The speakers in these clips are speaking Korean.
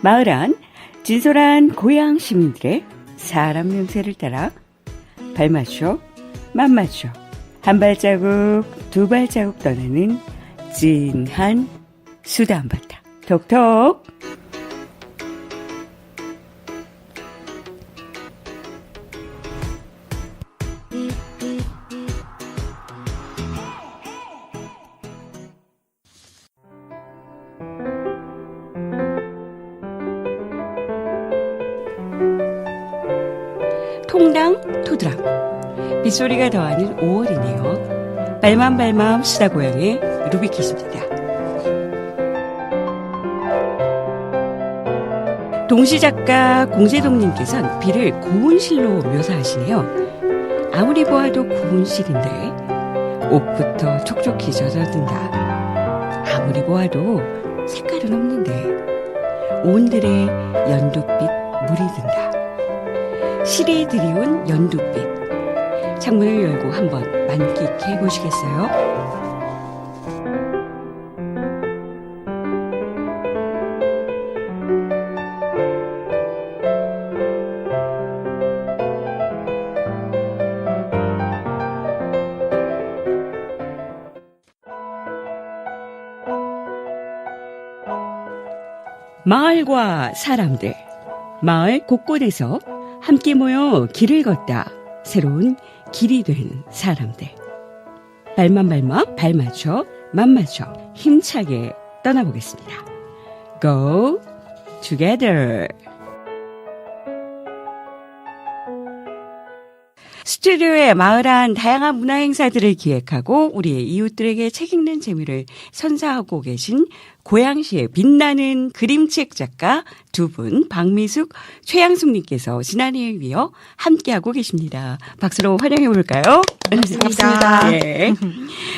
마을 안 진솔한 고향 시민들의 사람 냄새를 따라 발맞춰 맛맞춰 한 발자국 두 발자국 떠나는 진한 수다 한바탕 톡톡. 통당 토드람 빗소리가 더하는 5월이네요. 발맘발맘 수다 고향의 루비키스입니다. 동시작가 공세동님께서는 비를 고운실로 묘사하시네요. 아무리 보아도 고운실인데 옷부터 촉촉히 젖어든다. 아무리 보아도 색깔은 없는데 온들의 연두빛 물이 든다. 실이 드리운 연두빛. 창문을 열고 한번 만끽해 보시겠어요? 마을과 사람들, 마을 곳곳에서 함께 모여 길을 걷다 새로운 길이 된 사람들. 발맘발맘 발맞춰 맘맞춰 힘차게 떠나보겠습니다. Go together. 스튜디오에 마을안 다양한 문화 행사들을 기획하고 우리의 이웃들에게 책 읽는 재미를 선사하고 계신 고양시의 빛나는 그림책 작가 두 분, 박미숙, 최양숙님께서 지난해에 이어 함께하고 계십니다. 박수로 환영해 볼까요? 반갑습니다. 예.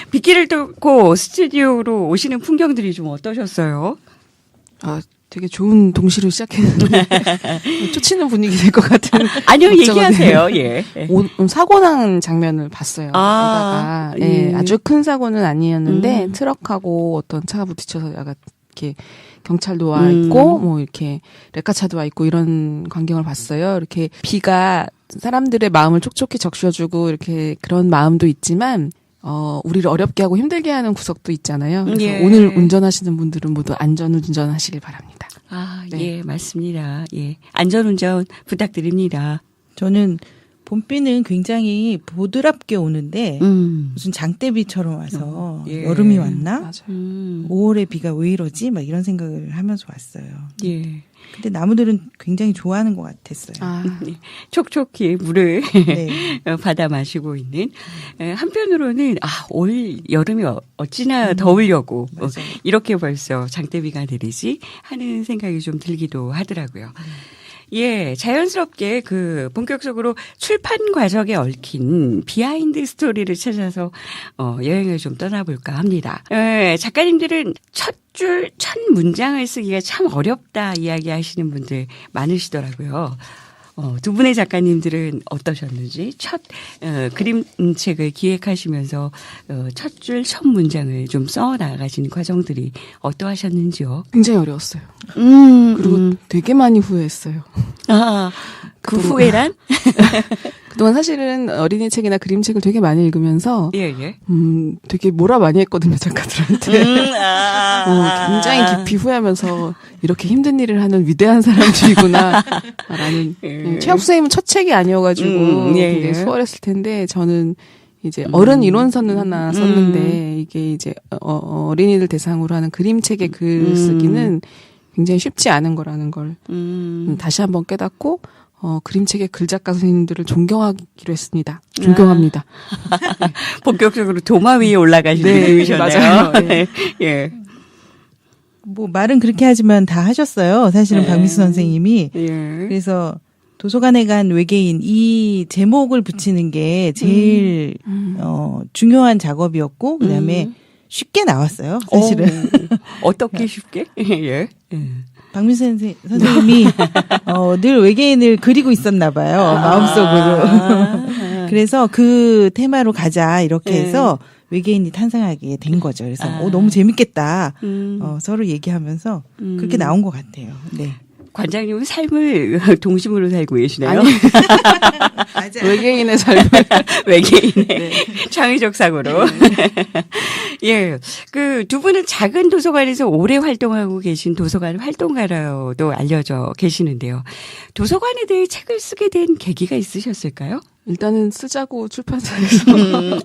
빗길을 뚫고 스튜디오로 오시는 풍경들이 좀 어떠셨어요? 되게 좋은 동시로 시작했는데 쫓이는 분위기 될 것 같은. 아니요, 얘기하세요. 예. 사고 난 장면을 봤어요. 예, 아주 큰 사고는 아니었는데 트럭하고 어떤 차가 부딪혀서 약간 이렇게 경찰도 와 있고 뭐 이렇게 레카차도 와 있고 이런 광경을 봤어요. 이렇게 비가 사람들의 마음을 촉촉히 적셔주고 이렇게 그런 마음도 있지만 우리를 어렵게 하고 힘들게 하는 구석도 있잖아요. 그래서 예. 오늘 운전하시는 분들은 모두 안전운전 하시길 바랍니다. 네. 예, 맞습니다. 예. 안전운전 부탁드립니다. 저는 봄비는 굉장히 보드랍게 오는데 무슨 장대비처럼 와서 예. 여름이 왔나? 맞아요. 5월에 비가 왜 이러지? 막 이런 생각을 하면서 왔어요. 예. 근데 나무들은 굉장히 좋아하는 것 같았어요. 촉촉히 물을 네. 받아 마시고 있는. 한편으로는 올 여름이 어찌나 더우려고 이렇게 벌써 장대비가 내리지 하는 생각이 좀 들기도 하더라고요. 예, 자연스럽게 본격적으로 출판 과정에 얽힌 비하인드 스토리를 찾아서 여행을 좀 떠나볼까 합니다. 작가님들은 첫 문장을 쓰기가 참 어렵다 이야기하시는 분들 많으시더라고요. 두 분의 작가님들은 어떠셨는지 첫 그림책을 기획하시면서 첫 문장을 좀 써 나가시는 과정들이 어떠하셨는지요? 굉장히 어려웠어요. 그리고 되게 많이 후회했어요. 그 후회란? 그동안 사실은 어린이 책이나 그림책을 되게 많이 읽으면서 예. 되게 뭐라 많이 했거든요, 작가들한테. 굉장히 깊이 후회하면서 이렇게 힘든 일을 하는 위대한 사람들이구나 라는. 최욱 선생님은 첫 책이 아니어가지고 굉장히 수월했을 텐데 저는 이제 어른 이론서는 하나 썼는데 이게 이제 어린이들 대상으로 하는 그림책의 글 쓰기는 굉장히 쉽지 않은 거라는 걸 다시 한번 깨닫고 그림책의 글작가 선생님들을 존경하기로 했습니다. 존경합니다. 본격적으로 도마 위에 올라가시는 분이셨네요. 맞아요. 네. 예. 뭐 말은 그렇게 하지만 다 하셨어요. 사실은 박미수 선생님이. 그래서 도서관에 간 외계인 이 제목을 붙이는 게 제일 중요한 작업이었고 그다음에 쉽게 나왔어요. 사실은. 어떻게 쉽게? 예. 박미수 선생님이 늘 외계인을 그리고 있었나 봐요. 마음속으로. 그래서 그 테마로 가자 이렇게 해서 외계인이 탄생하게 된 거죠. 그래서 너무 재밌겠다. 서로 얘기하면서 그렇게 나온 것 같아요. 네. 관장님은 삶을 동심으로 살고 계시네요. 맞아요. 외계인의 삶을. 외계인의 네. 창의적 사고로. 예. 그 두 분은 작은 도서관에서 오래 활동하고 계신 도서관 활동가로도 알려져 계시는데요. 도서관에 대해 책을 쓰게 된 계기가 있으셨을까요? 일단은 쓰자고 출판사에서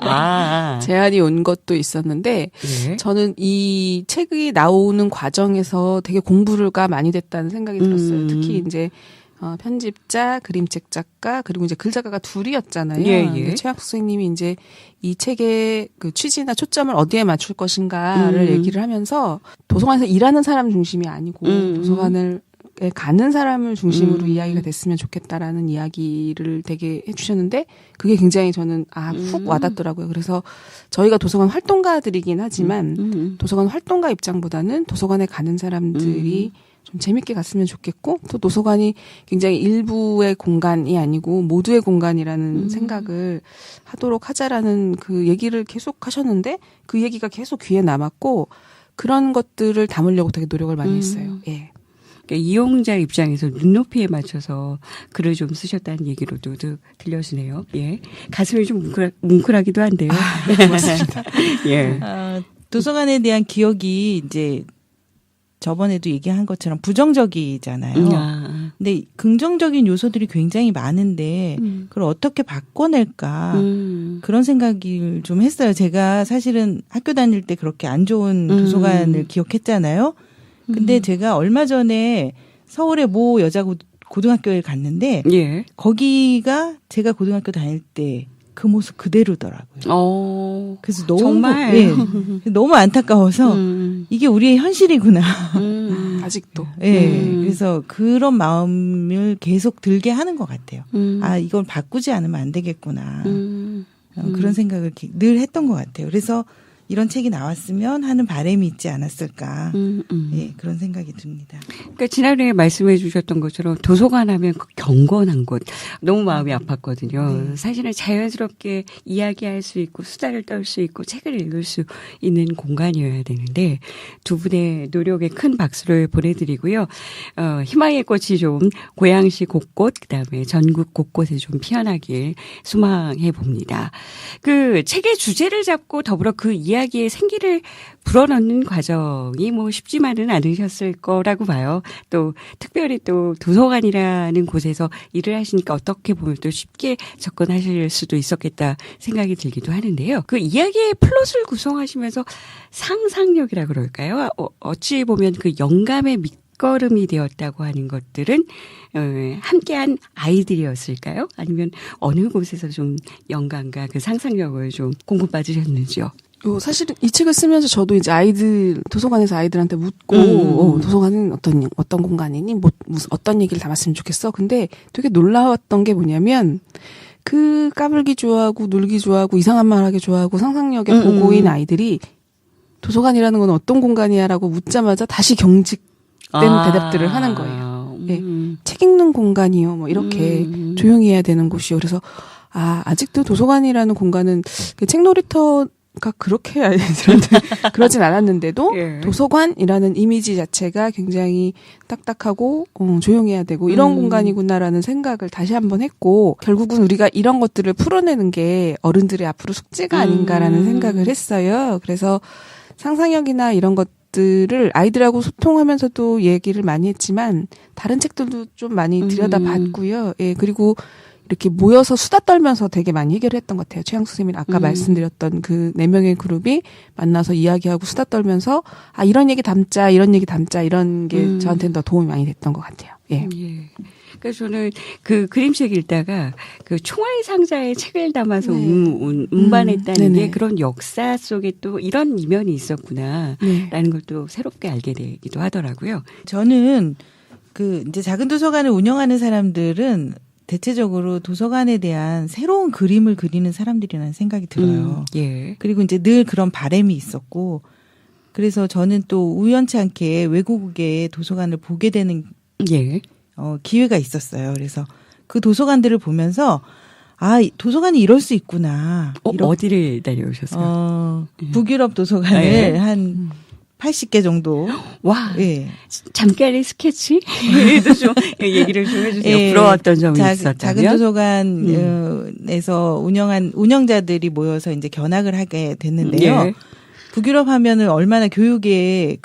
제안이 온 것도 있었는데 예. 저는 이 책이 나오는 과정에서 되게 공부가 많이 됐다는 생각이 들었어요. 특히 이제 편집자, 그림책 작가, 그리고 이제 글 작가가 둘이었잖아요. 예. 최학수 선생님이 이제 이 책의 그 취지나 초점을 어디에 맞출 것인가를 얘기를 하면서 도서관에서 일하는 사람 중심이 아니고 도서관을 가는 사람을 중심으로 이야기가 됐으면 좋겠다라는 이야기를 되게 해주셨는데 그게 굉장히 저는 훅 와닿더라고요. 그래서 저희가 도서관 활동가들이긴 하지만 도서관 활동가 입장보다는 도서관에 가는 사람들이 좀 재밌게 갔으면 좋겠고 또 도서관이 굉장히 일부의 공간이 아니고 모두의 공간이라는 생각을 하도록 하자라는 그 얘기를 계속 하셨는데 그 얘기가 계속 귀에 남았고 그런 것들을 담으려고 되게 노력을 많이 했어요. 예. 이용자 입장에서 눈높이에 맞춰서 글을 좀 쓰셨다는 얘기로도 들려지네요. 예. 가슴이 좀 뭉클하기도 한데요. 맞습니다. 예. 도서관에 대한 기억이 이제 저번에도 얘기한 것처럼 부정적이잖아요. 근데 긍정적인 요소들이 굉장히 많은데 그걸 어떻게 바꿔낼까 그런 생각을 좀 했어요. 제가 사실은 학교 다닐 때 그렇게 안 좋은 도서관을 기억했잖아요. 근데 제가 얼마 전에 서울의 모 여자 고등학교에 갔는데 예. 거기가 제가 고등학교 다닐 때 그 모습 그대로더라고요. 그래서 너무 정말 너무 안타까워서 이게 우리의 현실이구나. 아직도. 그래서 그런 마음을 계속 들게 하는 것 같아요. 이걸 바꾸지 않으면 안 되겠구나. 그런 생각을 늘 했던 것 같아요. 그래서 이런 책이 나왔으면 하는 바람이 있지 않았을까. 예, 그런 생각이 듭니다. 그러니까 지난해 말씀해 주셨던 것처럼 도서관 하면 그 경건한 곳 너무 마음이 아팠거든요. 사실은 자연스럽게 이야기할 수 있고 수다를 떨 수 있고 책을 읽을 수 있는 공간이어야 되는데 두 분의 노력에 큰 박수를 보내드리고요. 희망의 꽃이 좀 고양시 곳곳 그다음에 전국 곳곳에 좀 피어나길 소망해 봅니다. 그 책의 주제를 잡고 더불어 그 이야기에 생기를 불어넣는 과정이 뭐 쉽지만은 않으셨을 거라고 봐요. 또 특별히 또 도서관이라는 곳에서 일을 하시니까 어떻게 보면 또 쉽게 접근하실 수도 있었겠다 생각이 들기도 하는데요. 그 이야기의 플롯을 구성하시면서 상상력이라 그럴까요? 어찌 보면 그 영감의 밑거름이 되었다고 하는 것들은 함께한 아이들이었을까요? 아니면 어느 곳에서 좀 영감과 그 상상력을 좀 공부 받으셨는지요? 사실은 이 책을 쓰면서 저도 이제 도서관에서 아이들한테 묻고, 도서관은 어떤 공간이니? 무슨 어떤 얘기를 담았으면 좋겠어? 근데 되게 놀라웠던 게 뭐냐면, 그 까불기 좋아하고, 놀기 좋아하고, 이상한 말 하기 좋아하고, 상상력에 보고인 아이들이 도서관이라는 건 어떤 공간이야? 라고 묻자마자 다시 경직된 대답들을 하는 거예요. 네. 책 읽는 공간이요. 뭐 이렇게 조용히 해야 되는 곳이요. 그래서, 아직도 도서관이라는 공간은 책놀이터가 그렇게 아이들한테 그러진 않았는데도 도서관이라는 이미지 자체가 굉장히 딱딱하고 조용해야 되고 이런 공간이구나라는 생각을 다시 한번 했고 결국은 우리가 이런 것들을 풀어내는 게 어른들의 앞으로 숙제가 아닌가라는 생각을 했어요. 그래서 상상력이나 이런 것들을 아이들하고 소통하면서도 얘기를 많이 했지만 다른 책들도 좀 많이 들여다봤고요. 예, 그리고 이렇게 모여서 수다 떨면서 되게 많이 해결했던 것 같아요. 최양수 선생님이 아까 말씀드렸던 그 4명의 그룹이 만나서 이야기하고 수다 떨면서 이런 얘기 담자 이런 게 저한테는 더 도움이 많이 됐던 것 같아요. 예. 그래서 저는 그 그림책 읽다가 그 총알 상자에 책을 담아서 운반했다는 게 그런 역사 속에 또 이런 이면이 있었구나라는 걸 또 새롭게 알게 되기도 하더라고요. 저는 이제 작은 도서관을 운영하는 사람들은 대체적으로 도서관에 대한 새로운 그림을 그리는 사람들이라는 생각이 들어요. 그리고 이제 늘 그런 바람이 있었고, 그래서 저는 또 우연치 않게 외국의 도서관을 보게 되는 기회가 있었어요. 그래서 그 도서관들을 보면서 도서관이 이럴 수 있구나. 어디를 다녀오셨어요? 북유럽 도서관을 한 80개 정도. 와. 예. 잠깐의 스케치도 좀 얘기를 좀 해주세요. 예. 부러웠던 점이 있었다면. 작은 도서관에서 운영자들이 모여서 이제 견학을 하게 됐는데요. 예. 북유럽 하면은 얼마나 교육에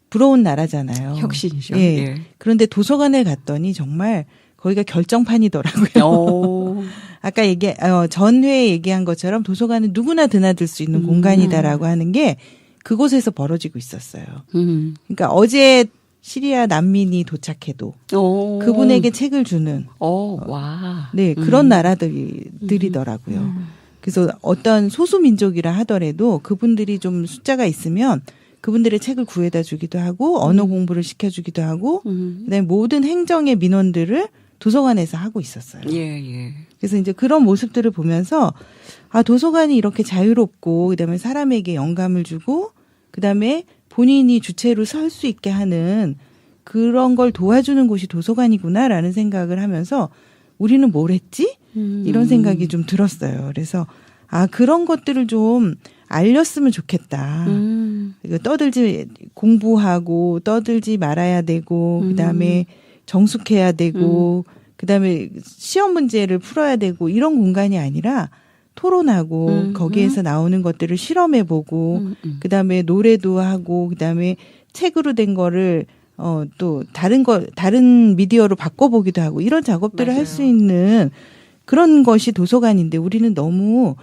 부러운 나라잖아요. 혁신이죠. 예. 예. 그런데 도서관에 갔더니 정말 거기가 결정판이더라고요. 아까 전회에 얘기한 것처럼 도서관은 누구나 드나들 수 있는 공간이다라고 하는 게 그곳에서 벌어지고 있었어요. 그러니까 어제 시리아 난민이 도착해도 그분에게 책을 주는 와. 네, 그런 나라들이더라고요. 그래서 어떤 소수 민족이라 하더라도 그분들이 좀 숫자가 있으면 그분들의 책을 구해다 주기도 하고 언어 공부를 시켜주기도 하고 그다음에 모든 행정의 민원들을 도서관에서 하고 있었어요. 예. 그래서 이제 그런 모습들을 보면서 도서관이 이렇게 자유롭고 그다음에 사람에게 영감을 주고 그다음에 본인이 주체로 설 수 있게 하는 그런 걸 도와주는 곳이 도서관이구나라는 생각을 하면서 우리는 뭘 했지? 이런 생각이 좀 들었어요. 그래서 그런 것들을 좀 알렸으면 좋겠다. 공부하고 떠들지 말아야 되고 그다음에 정숙해야 되고 그다음에 시험 문제를 풀어야 되고 이런 공간이 아니라 토론하고 거기에서 나오는 것들을 실험해보고 그다음에 노래도 하고 그다음에 책으로 된 거를 또 다른 미디어로 바꿔보기도 하고 이런 작업들을 할 수 있는 그런 것이 도서관인데 우리는 너무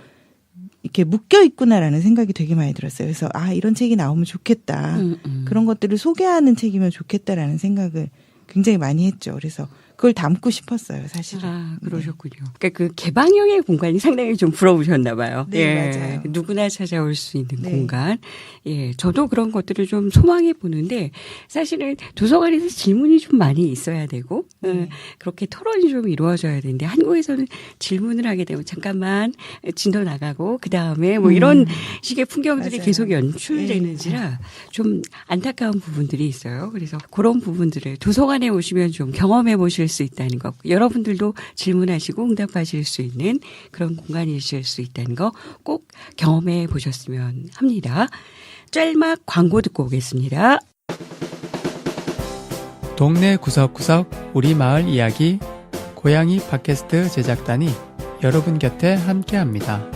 이렇게 묶여 있구나라는 생각이 되게 많이 들었어요. 그래서 이런 책이 나오면 좋겠다. 그런 것들을 소개하는 책이면 좋겠다라는 생각을 굉장히 많이 했죠. 그래서 그걸 담고 싶었어요, 사실은. 그러셨군요. 그러니까 그 개방형의 공간이 상당히 좀 부러우셨나 봐요. 네, 예. 맞아요. 누구나 찾아올 수 있는 네. 공간. 예. 저도 그런 것들을 좀 소망해 보는데 사실은 도서관에서 질문이 좀 많이 있어야 되고 그렇게 토론이 좀 이루어져야 되는데 한국에서는 질문을 하게 되면 잠깐만 진도 나가고 그다음에 뭐 이런 식의 풍경들이 맞아요. 계속 연출되는지라 좀 안타까운 부분들이 있어요. 그래서 그런 부분들을 도서관에 오시면 좀 경험해 보실 수 있다는 거. 여러분들도 질문하시고 응답하실 수 있는 그런 공간이실 수 있다는 거 꼭 경험해 보셨으면 합니다. 짤막 광고 듣고 오겠습니다. 동네 구석구석 우리 마을 이야기 고양이 팟캐스트 제작단이 여러분 곁에 함께합니다.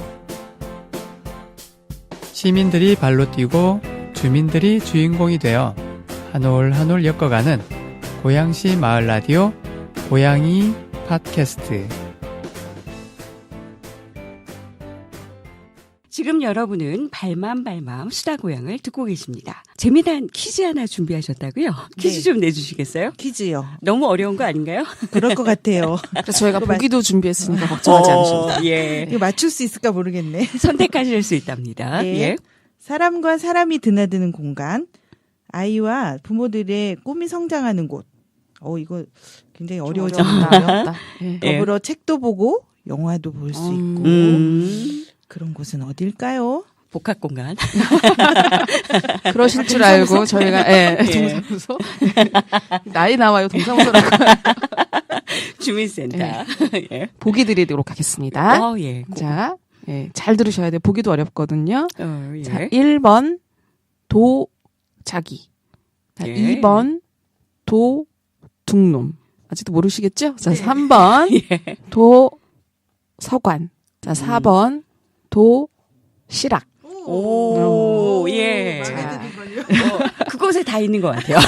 시민들이 발로 뛰고 주민들이 주인공이 되어 한 올 한 올 엮어가는 고양시 마을 라디오 고양이 팟캐스트. 지금 여러분은 발맘발맘 수다고양을 듣고 계십니다. 재미난 퀴즈 하나 준비하셨다고요? 퀴즈 네. 좀 내주시겠어요? 퀴즈요. 너무 어려운 거 아닌가요? 그럴 것 같아요. 그래서 저희가 보기도 준비했으니까 걱정하지 않으셔도. 예. 이거 맞출 수 있을까 모르겠네. 선택하실 수 있답니다. 네. 예. 사람과 사람이 드나드는 공간, 아이와 부모들의 꿈이 성장하는 곳. 이거 굉장히 어려워졌다. 어렵다. 예. 더불어 책도 보고 영화도 볼 수 있고 그런 곳은 어딜까요? 복합 공간. 그러실 줄 알고 저희가 예. 동사무소 나이 나와요 동사무소라고 주민센터. 예. 보기 드리도록 하겠습니다. 예. 자, 잘 들으셔야 돼요. 보기도 어렵거든요. 예. 자, 1번 도자기. 자, 예. 2번 도둑놈. 아직도 모르시겠죠? 자, 3번 예. 도서관. 자, 4번 도시락. 오, 예. 자, 그곳에 다 있는 것 같아요.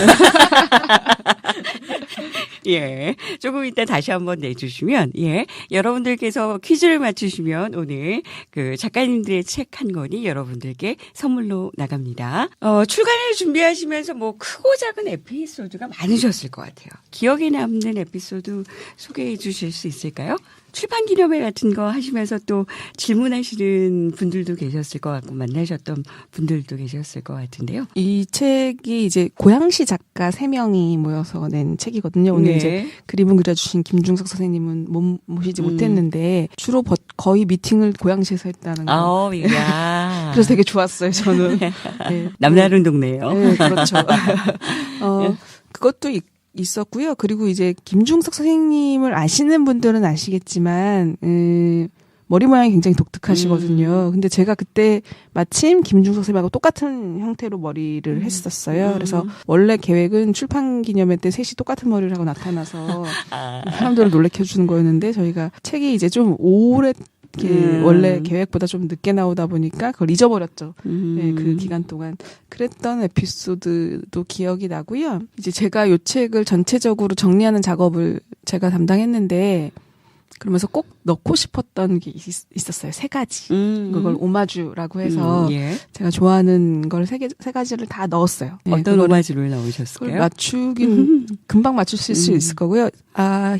예. 조금 이따 다시 한번 내주시면, 예. 여러분들께서 퀴즈를 맞추시면 오늘 그 작가님들의 책 한 권이 여러분들께 선물로 나갑니다. 출간을 준비하시면서 뭐 크고 작은 에피소드가 많으셨을 것 같아요. 기억에 남는 에피소드 소개해 주실 수 있을까요? 출판 기념회 같은 거 하시면서 또 질문하시는 분들도 계셨을 것 같고 만나셨던 분들도 계셨을 것 같은데요. 이 책이 이제 고양시 작가 3명이 모여서 낸 책이거든요. 오늘 네. 이제 그림을 그려주신 김중석 선생님은 모시지 못했는데 주로 거의 미팅을 고양시에서 했다는 거. 야. 그래서 되게 좋았어요, 저는. 네. 남다른 동네예요. 네, 그렇죠. 그것도 있었고요. 그리고 이제 김중석 선생님을 아시는 분들은 아시겠지만 머리 모양이 굉장히 독특하시거든요. 근데 제가 그때 마침 김중석 선생님하고 똑같은 형태로 머리를 했었어요. 그래서 원래 계획은 출판 기념회 때 셋이 똑같은 머리를 하고 나타나서 사람들을 놀래켜주는 거였는데 저희가 책이 이제 좀 오래 원래 계획보다 좀 늦게 나오다 보니까 그걸 잊어버렸죠. 네, 그 기간 동안 그랬던 에피소드도 기억이 나고요. 이제 제가 요 책을 전체적으로 정리하는 작업을 제가 담당했는데 그러면서 꼭 넣고 싶었던 게 있었어요. 3가지. 그걸 오마주라고 해서 예. 제가 좋아하는 걸 세 가지를 다 넣었어요. 네, 어떤 오마주를 넣으셨을까요? 맞추긴 금방 맞추실 수 있을 거고요.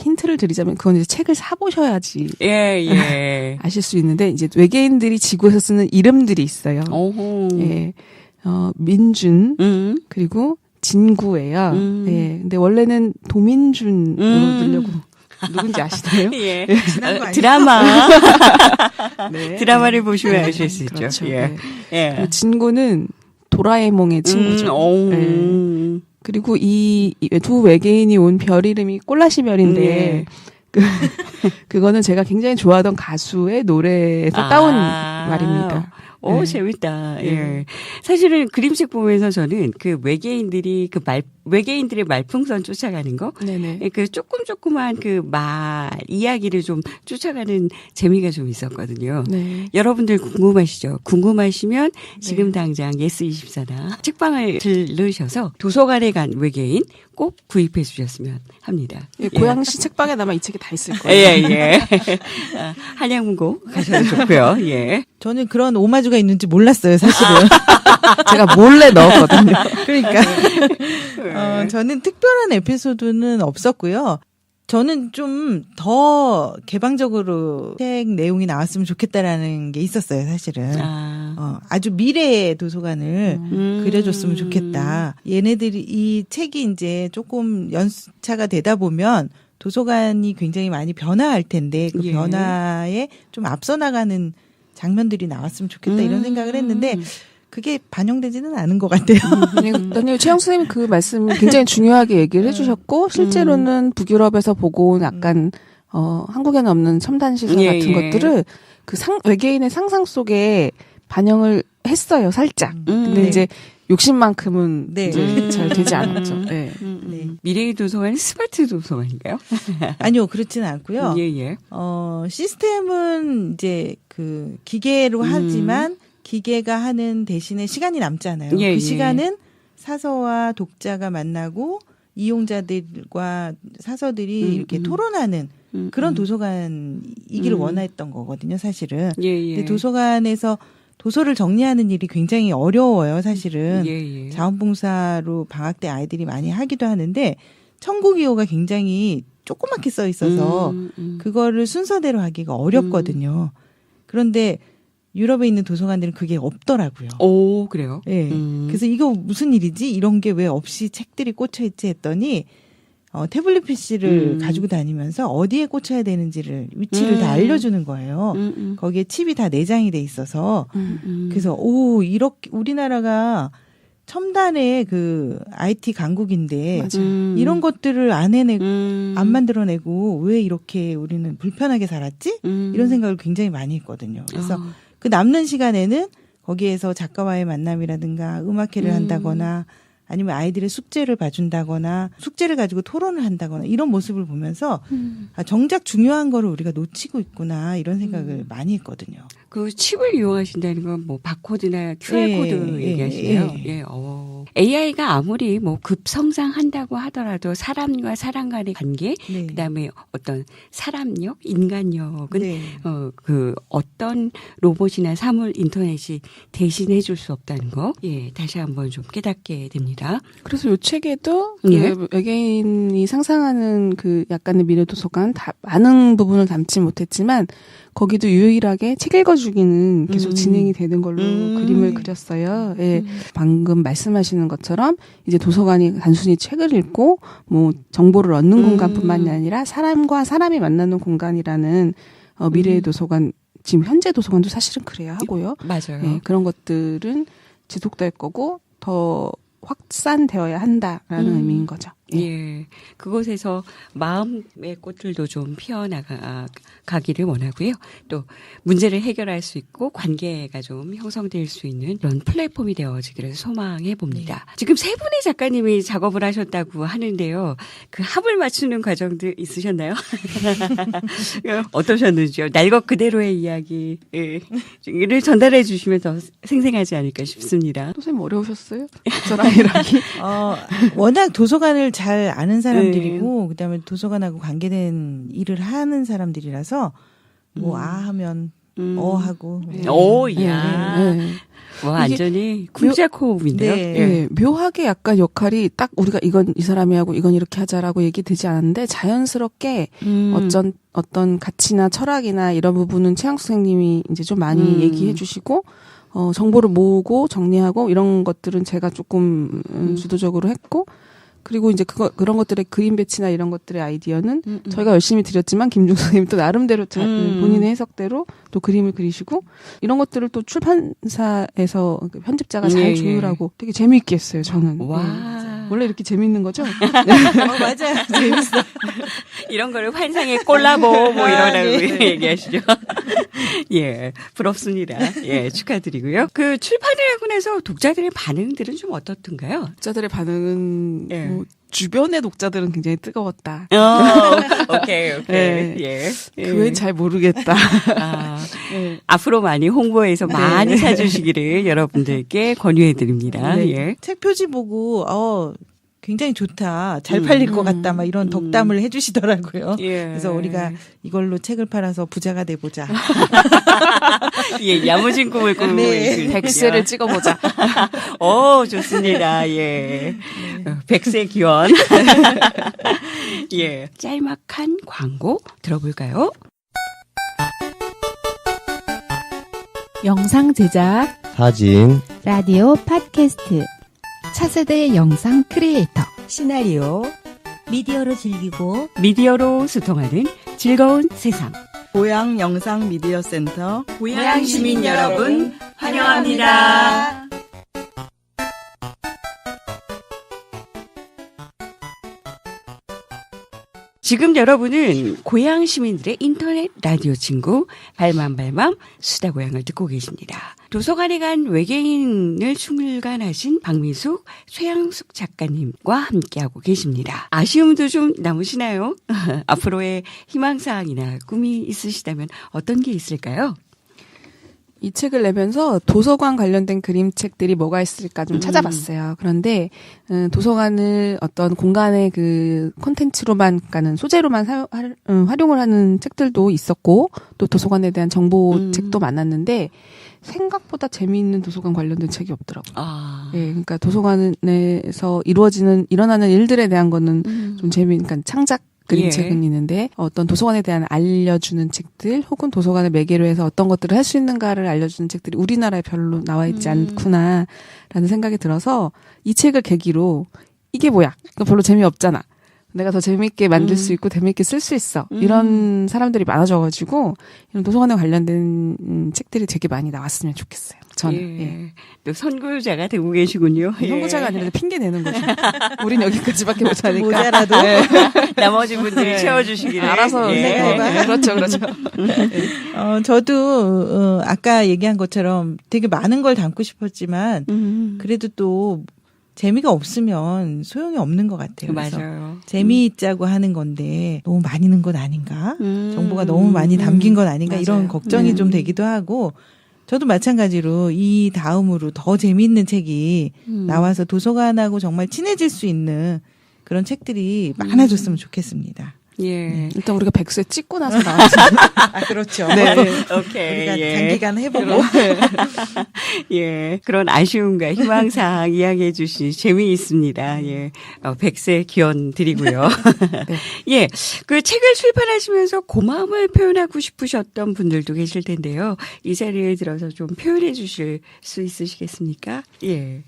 힌트를 드리자면 그건 이제 책을 사보셔야지 예. 아실 수 있는데 이제 외계인들이 지구에서 쓰는 이름들이 있어요. 오호. 예, 민준 그리고 진구예요. 예, 근데 원래는 도민준으로 넣으려고. 누군지 아시나요? 예. 지난 거 아니에요? 드라마. 네. 드라마를 보시면 아실 수 있죠. 그렇죠. 예. 네. 예. 그리고 진구는 도라에몽의 친구죠. 네. 그리고 이 두 외계인이 온 별 이름이 꼴라시 별인데 그거는 제가 굉장히 좋아하던 가수의 노래에서 따온 말입니다. 오, 네. 재밌다. 예. 네. 사실은 그림책 보면서 저는 그 외계인들이 외계인들의 말풍선 쫓아가는 거. 네네. 그 조그만 그 이야기를 좀 쫓아가는 재미가 좀 있었거든요. 네. 여러분들 궁금하시죠? 궁금하시면 지금 당장 예스24나 책방을 들르셔서 도서관에 간 외계인 꼭 구입해 주셨으면 합니다. 예, 고양시 책방에 아마 이 책이 다 있을 거예요. 예. 한양문고 가셔도 좋고요. 예. 저는 그런 오마주가 있는지 몰랐어요, 사실은. 제가 몰래 넣었거든요. 그러니까 저는 특별한 에피소드는 없었고요. 저는 좀 더 개방적으로 책 내용이 나왔으면 좋겠다라는 게 있었어요, 사실은. 아주 미래의 도서관을 그려줬으면 좋겠다. 얘네들이 이 책이 이제 조금 연차가 되다 보면 도서관이 굉장히 많이 변화할 텐데 그 예. 변화에 좀 앞서 나가는 장면들이 나왔으면 좋겠다 이런 생각을 했는데 그게 반영되지는 않은 것 같아요. 아니요, 최영 선생님 그 말씀 굉장히 중요하게 얘기를 해주셨고 실제로는 북유럽에서 보고 온 약간 한국에는 없는 첨단 시설 같은 것들을 그 외계인의 상상 속에 반영을 했어요, 살짝. 근데 네. 이제 욕심만큼은 네. 이제 잘 되지 않았죠. 네. 네. 미래의 도서관은 스마트 도서관인가요? 아니요, 그렇지는 않고요. 예. 시스템은 이제 그 기계로 하지만 기계가 하는 대신에 시간이 남잖아요. 예, 그 예. 시간은 사서와 독자가 만나고 이용자들과 사서들이 이렇게 토론하는 그런 도서관이기를 원했던 거거든요, 사실은. 예. 근데 도서관에서 도서를 정리하는 일이 굉장히 어려워요, 사실은. 예. 자원봉사로 방학 때 아이들이 많이 하기도 하는데 청구기호가 굉장히 조그맣게 써 있어서 그거를 순서대로 하기가 어렵거든요. 그런데 유럽에 있는 도서관들은 그게 없더라고요. 오, 그래요? 예. 그래서 이거 무슨 일이지? 이런 게 왜 없이 책들이 꽂혀 있지 했더니 태블릿 PC를 가지고 다니면서 어디에 꽂혀야 되는지를 위치를 다 알려주는 거예요. 거기에 칩이 다 내장이 돼 있어서 그래서 이렇게 우리나라가 첨단의 그 IT 강국인데 이런 것들을 안 해내고 안 만들어내고 왜 이렇게 우리는 불편하게 살았지? 이런 생각을 굉장히 많이 했거든요. 그래서 그 남는 시간에는 거기에서 작가와의 만남이라든가 음악회를 한다거나 아니면 아이들의 숙제를 봐준다거나 숙제를 가지고 토론을 한다거나 이런 모습을 보면서 정작 중요한 거를 우리가 놓치고 있구나 이런 생각을 많이 했거든요. 그 칩을 이용하신다는 건 뭐 바코드나 QR코드 얘기하시네요. 예. AI가 아무리 뭐 급성장한다고 하더라도 사람과 사람 간의 관계, 그다음에 어떤 사람력, 인간력은 그 어떤 로봇이나 사물, 인터넷이 대신해 줄 수 없다는 거, 다시 한번 좀 깨닫게 됩니다. 그래서 이 책에도 그 외계인이 상상하는 그 약간의 미래 도서관 많은 부분을 담지 못했지만 거기도 유일하게 책 읽어주기는 계속 진행이 되는 걸로 그림을 그렸어요. 예. 방금 말씀하시는 것처럼 이제 도서관이 단순히 책을 읽고 뭐 정보를 얻는 공간뿐만이 아니라 사람과 사람이 만나는 공간이라는 미래의 도서관, 지금 현재 도서관도 사실은 그래야 하고요. 맞아요. 예, 그런 것들은 지속될 거고 더 확산되어야 한다라는 의미인 거죠. 예. 그곳에서 마음의 꽃들도 좀 피어나가기를 원하고요. 또 문제를 해결할 수 있고 관계가 좀 형성될 수 있는 그런 플랫폼이 되어지기를 소망해 봅니다. 지금 세 분의 작가님이 작업을 하셨다고 하는데요. 그 합을 맞추는 과정들 있으셨나요? 어떠셨는지요? 날 것 그대로의 이야기를 전달해 주시면 더 생생하지 않을까 싶습니다. 선생님 어려우셨어요? 저랑 일하기? 워낙 도서관을 잘 아는 사람들이고 그다음에 도서관하고 관계된 일을 하는 사람들이라서 뭐 하면 하고 오야 뭐 완전히 쿵짝호흡인데요. 네. 묘하게 약간 역할이 딱 우리가 이건 이 사람이 하고 이건 이렇게 하자라고 얘기되지 않은데 자연스럽게 어떤 가치나 철학이나 이런 부분은 최양수 선생님이 이제 좀 많이 얘기해 주시고 정보를 모으고 정리하고 이런 것들은 제가 조금 주도적으로 했고 그리고 이제 그런 것들의 그림 배치나 이런 것들의 아이디어는 저희가 열심히 드렸지만 김중수 선생님이 또 나름대로 본인의 해석대로 또 그림을 그리시고 이런 것들을 또 출판사에서 편집자가 잘 조율하고 되게 재미있게 했어요, 저는. 와. 원래 이렇게 재미있는 거죠? 맞아요. 재밌어. 이런 거를 환상의 콜라보 뭐 이러라고 얘기하시죠. 예, 부럽습니다. 예, 축하드리고요. 그 출판을 하고 나서 독자들의 반응들은 좀 어떻던가요? 독자들의 반응은 뭐 주변의 독자들은 굉장히 뜨거웠다. 오케이. 예. 그 외엔 잘 모르겠다. 앞으로 많이 홍보해서 많이 사주시기를 여러분들께 권유해드립니다. 네. 예. 책 표지 보고 굉장히 좋다. 잘 팔릴 것 같다. 막 이런 덕담을 해주시더라고요. 예. 그래서 우리가 이걸로 책을 팔아서 부자가 돼보자. 예, 야무진 꿈을 꾸고 있습니다. 백세를 찍어보자. 좋습니다. 예. 백세 기원. 예. 짤막한 광고 들어볼까요? 영상 제작, 사진, 라디오 팟캐스트, 차세대 영상 크리에이터, 시나리오, 미디어로 즐기고 미디어로 소통하는 즐거운 세상. 고양 영상 미디어 센터 고양 시민 여러분 환영합니다. 지금 여러분은 고양 시민들의 인터넷 라디오 친구 발맘발맘 수다고양을 듣고 계십니다. 도서관에 간 외계인을 출간하신 박미숙, 최양숙 작가님과 함께하고 계십니다. 아쉬움도 좀 남으시나요? 앞으로의 희망사항이나 꿈이 있으시다면 어떤 게 있을까요? 이 책을 내면서 도서관 관련된 그림책들이 뭐가 있을까 좀 찾아봤어요. 그런데 도서관을 어떤 공간의 그 콘텐츠로만, 그러니까는 소재로만 활용을 하는 책들도 있었고 또 도서관에 대한 정보 책도 많았는데 생각보다 재미있는 도서관 관련된 책이 없더라고요. 예, 그러니까 도서관에서 일어나는 일들에 대한 거는 좀 그러니까 창작 그림책은 있는데 어떤 도서관에 대한 알려주는 책들 혹은 도서관을 매개로 해서 어떤 것들을 할 수 있는가를 알려주는 책들이 우리나라에 별로 나와 있지 않구나라는 생각이 들어서 이 책을 계기로 이게 뭐야? 이거 별로 재미없잖아. 내가 더 재미있게 만들 수 있고 재미있게 쓸 수 있어. 이런 사람들이 많아져가지고 이런 도서관에 관련된 책들이 되게 많이 나왔으면 좋겠어요. 저는. 예. 또 선구자가 되고 계시군요. 선구자가 아니라 핑계 내는 거죠. 우린 여기까지밖에 못하니까. 모자라도. 나머지 분들이 채워주시기를. 알아서 생각해봐. 그렇죠. 저도 아까 얘기한 것처럼 되게 많은 걸 담고 싶었지만 그래도 또 재미가 없으면 소용이 없는 것 같아요. 그래서 맞아요. 재미있자고 하는 건데 너무 많이 넣은 건 아닌가? 정보가 너무 많이 담긴 건 아닌가? 맞아요. 이런 걱정이 좀 되기도 하고 저도 마찬가지로 이 다음으로 더 재미있는 책이 나와서 도서관하고 정말 친해질 수 있는 그런 책들이 많아졌으면 좋겠습니다. 예. 일단 우리가 100세 찍고 나서 나왔죠. 그렇죠. 네. 오케이. 우리가 예. 장기간 해보고. 예. 그런 아쉬움과 희망사항 이야기해 주시 재미있습니다. 예. 100세 기원 드리고요. 네. 예. 그 책을 출판하시면서 고마움을 표현하고 싶으셨던 분들도 계실 텐데요. 이 자리에 들어서 좀 표현해 주실 수 있으시겠습니까? 예.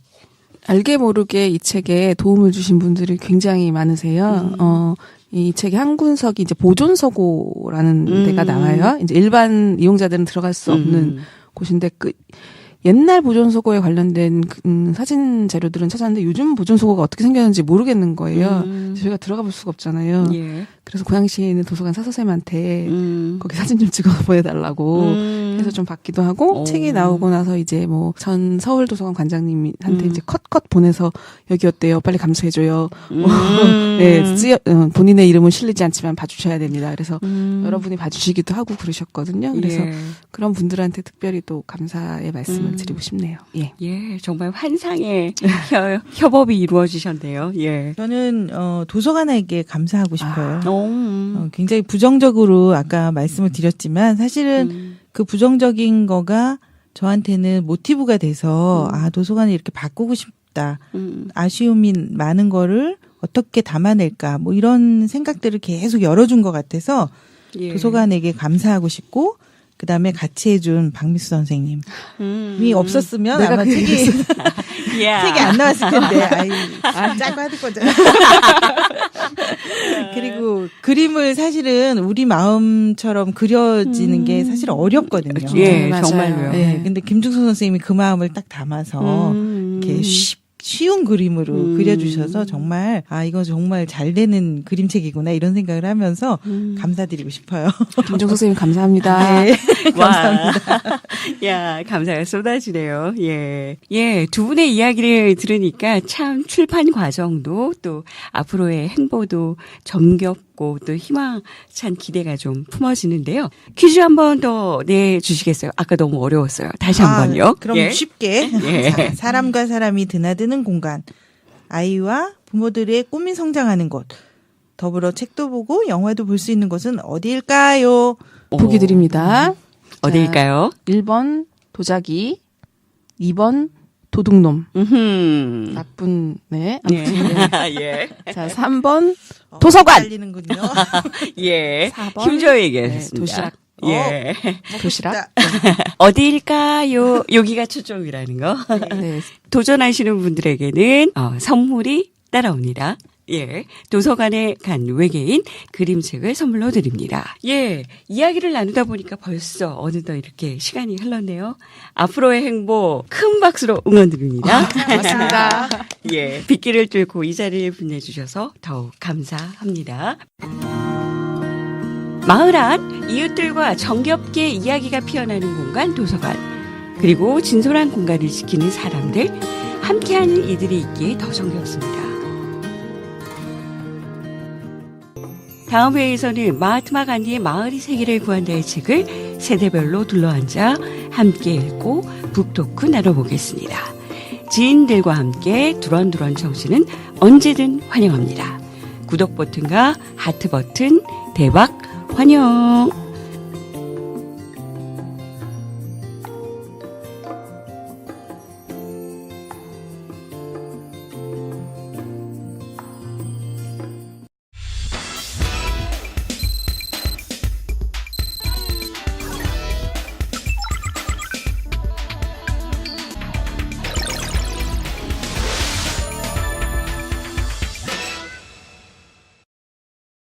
알게 모르게 이 책에 도움을 주신 분들이 굉장히 많으세요. 이 책의 한 군석이 이제 보존서고라는 데가 나와요. 이제 일반 이용자들은 들어갈 수 없는 곳인데 옛날 보존소고에 관련된 사진 자료들은 찾았는데 요즘 보존소고가 어떻게 생겼는지 모르겠는 거예요. 저희가 들어가 볼 수가 없잖아요. 예. 그래서 고양시에 있는 도서관 사서쌤한테 거기 사진 좀 찍어 보내달라고 해서 좀 받기도 하고 책이 나오고 나서 이제 뭐 전 서울도서관 관장님한테 이제 컷 보내서 여기 어때요? 빨리 감수해줘요. 네, 본인의 이름은 실리지 않지만 봐주셔야 됩니다. 그래서 여러분이 봐주시기도 하고 그러셨거든요. 그래서 예. 그런 분들한테 특별히 또 감사의 말씀을 드리고 싶네요. 예. 예, 정말 환상의 협업이 이루어지셨네요. 예. 저는 도서관에게 감사하고 싶어요. 오. 굉장히 부정적으로 아까 말씀을 드렸지만 사실은 그 부정적인 거가 저한테는 모티브가 돼서 도서관을 이렇게 바꾸고 싶다. 아쉬움이 많은 거를 어떻게 담아낼까 뭐 이런 생각들을 계속 열어준 것 같아서 예. 도서관에게 감사하고 싶고 그다음에 같이 해준 박미수 선생님이 없었으면 아마 책이 안 나왔을 텐데 짜고 하는 거죠. 그리고 그림을 사실은 우리 마음처럼 그려지는 게 사실 어렵거든요. 예, 맞아요. 정말로요. 네, 근데 김중수 선생님이 그 마음을 딱 담아서 이렇게 쉬운 그림으로 그려주셔서 정말 이거 정말 잘 되는 그림책이구나 이런 생각을 하면서 감사드리고 싶어요. 김종석 선생님 감사합니다. 네, 감사합니다. 야, 감사가 쏟아지네요. 예. 예, 두 분의 이야기를 들으니까 참 출판 과정도 또 앞으로의 행보도 정겹고 또 희망찬 기대가 좀 품어지는데요. 퀴즈 한 번 더 내주시겠어요? 아까 너무 어려웠어요. 다시 한 번요. 그럼 예. 쉽게 예. 자, 사람과 사람이 드나드는 공간, 아이와 부모들의 꿈이 성장하는 곳, 더불어 책도 보고 영화도 볼 수 있는 곳은 어디일까요? 보기 드립니다. 어디일까요? 1번 도자기, 2번 도둑놈. 나쁜 네. 예. 예. 자, 3번 도서관. 달리는군요. 예. 4번 힘줘야 얘기하셨습니다. 도시락. 예. 도시락. 어디일까요? 여기가 초점이라는 거. 네. 도전하시는 분들에게는 선물이 따라옵니다. 예. 도서관에 간 외계인 그림책을 선물로 드립니다. 예. 이야기를 나누다 보니까 벌써 어느덧 이렇게 시간이 흘렀네요. 앞으로의 행복 큰 박수로 응원드립니다. 고맙습니다. 예. 빗길을 뚫고 이 자리를 빛내주셔서 더욱 감사합니다. 마을 안 이웃들과 정겹게 이야기가 피어나는 공간 도서관, 그리고 진솔한 공간을 지키는 사람들, 함께하는 이들이 있기에 더 정겹습니다. 다음 회에서는 마하트마 간디의 마을이 세계를 구한다의 책을 세대별로 둘러앉아 함께 읽고 북토크 나눠보겠습니다. 지인들과 함께 두런두런 청취는 언제든 환영합니다. 구독 버튼과 하트 버튼 대박 환영!